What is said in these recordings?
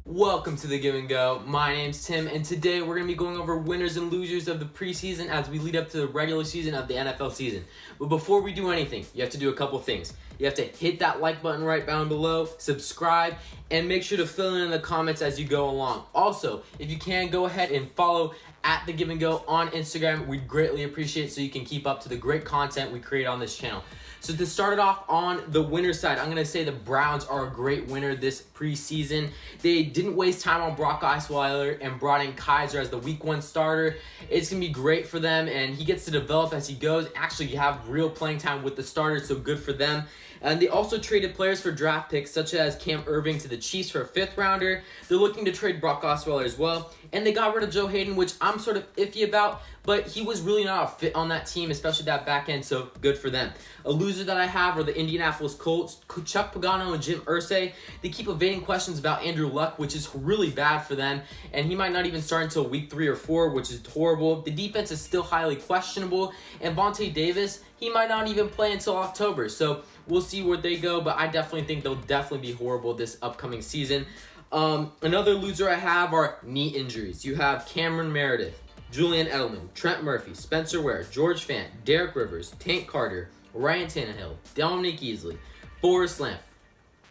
Welcome to the Give and Go. My name's Tim, and today we're going to be going over winners and losers of the preseason as we lead up to the regular season of the NFL season. But before we do anything, you have to do a couple things. You have to hit that like button right down below, subscribe, and make sure to fill in the comments as you go along. Also, if you can, go ahead and follow at the Give and Go on Instagram. We'd greatly appreciate it so you can keep up to the great content we create on this channel. So to start it off on the winner side, I'm going to say the Browns are a great winner this preseason. They didn't waste time on Brock Osweiler and brought in Kaiser as the week 1 starter. It's going to be great for them, and he gets to develop as he goes. Actually, you have real playing time with the starters, so good for them. And they also traded players for draft picks, such as Cam Irving to the Chiefs for a 5th rounder. They're looking to trade Brock Osweiler as well. And they got rid of Joe Hayden, which I'm sort of iffy about, but he was really not a fit on that team, especially that back end, so good for them. A loser that I have are the Indianapolis Colts. Chuck Pagano and Jim Irsay. They keep evading questions about Andrew Luck, which is really bad for them, and he might not even start until week 3 or 4, which is horrible. The defense is still highly questionable, and Vontae Davis, he might not even play until October, so we'll see where they go, but I definitely think they'll definitely be horrible this upcoming season. Another loser I have are knee injuries. You have Cameron Meredith, Julian Edelman, Trent Murphy, Spencer Ware, George Fant, Derek Rivers, Tank Carter, Ryan Tannehill, Dominique Easley, Forrest Lamp,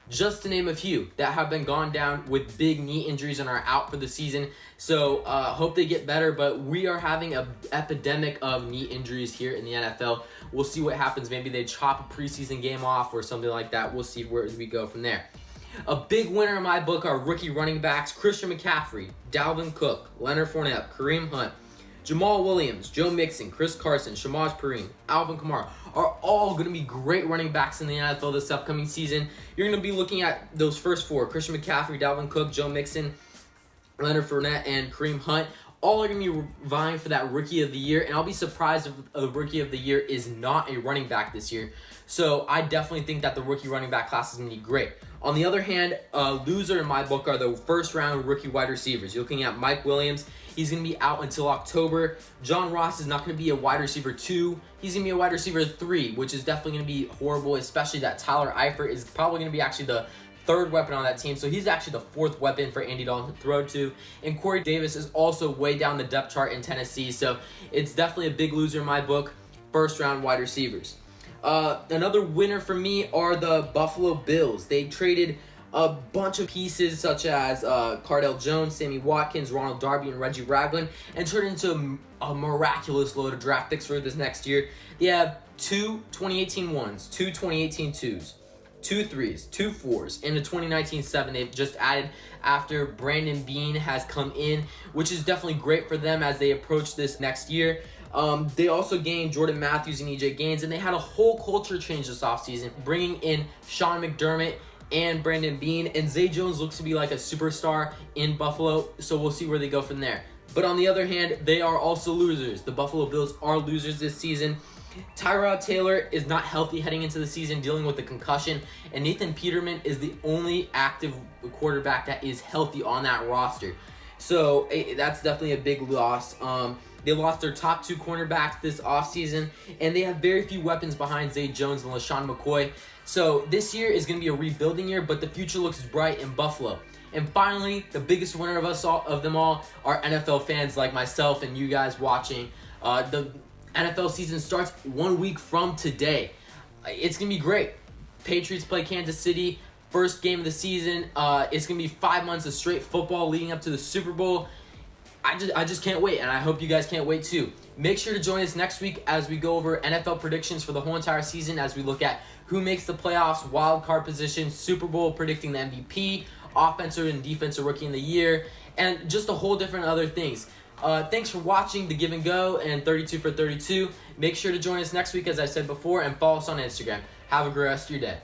just to name a few that have been gone down with big knee injuries and are out for the season. So hope they get better, but we are having an epidemic of knee injuries here in the NFL. We'll see what happens. Maybe they chop a preseason game off or something like that. We'll see where we go from there. A big winner in my book are rookie running backs Christian McCaffrey, Dalvin Cook, Leonard Fournette, Kareem Hunt, Jamal Williams, Joe Mixon, Chris Carson, Shamaj Perine, Alvin Kamara are all going to be great running backs in the NFL this upcoming season. You're going to be looking at those first 4, Christian McCaffrey, Dalvin Cook, Joe Mixon, Leonard Fournette, and Kareem Hunt. All are going to be vying for that Rookie of the Year, and I'll be surprised if a Rookie of the Year is not a running back this year. So I definitely think that the rookie running back class is going to be great. On the other hand, a loser in my book are the first-round rookie wide receivers. You're looking at Mike Williams. He's going to be out until October. John Ross is not going to be a wide receiver 2. He's going to be a wide receiver 3, which is definitely going to be horrible, especially that Tyler Eifert is probably going to be actually the 3rd weapon on that team, so he's actually the 4th weapon for Andy Dalton to throw to. And Corey Davis is also way down the depth chart in Tennessee, so it's definitely a big loser in my book, first-round wide receivers. Another winner for me are the Buffalo Bills. They traded a bunch of pieces such as Cardell Jones, Sammy Watkins, Ronald Darby, and Reggie Ragland, and turned into a miraculous load of draft picks for this next year. They have 2 2018 1s, 2 2018 2s, 2 3s, 2 4s, and a 2019 7 they've just added after Brandon Beane has come in, which is definitely great for them as they approach this next year. They also gained Jordan Matthews and EJ Gaines, and they had a whole culture change this offseason, bringing in Sean McDermott and Brandon Beane, and Zay Jones looks to be like a superstar in Buffalo, so we'll see where they go from there. But on the other hand, they are also losers. The Buffalo Bills are losers this season. Tyrod Taylor is not healthy heading into the season, dealing with a concussion, and Nathan Peterman is the only active quarterback that is healthy on that roster. So that's definitely a big loss. They lost their top 2 cornerbacks this offseason, and they have very few weapons behind Zay Jones and LaShawn McCoy. So this year is going to be a rebuilding year, but the future looks bright in Buffalo. And finally, the biggest winner of them all are NFL fans like myself and you guys watching. The NFL season starts 1 week from today. It's going to be great. Patriots play Kansas City, first game of the season. It's going to be 5 months of straight football leading up to the Super Bowl. I just can't wait, and I hope you guys can't wait too. Make sure to join us next week as we go over NFL predictions for the whole entire season, as we look at who makes the playoffs, wild card position, Super Bowl, predicting the MVP, offensive and defensive rookie in the year, and just a whole different other things. Thanks for watching the Give and Go and 32 for 32. Make sure to join us next week, as I said before, and follow us on Instagram. Have a great rest of your day.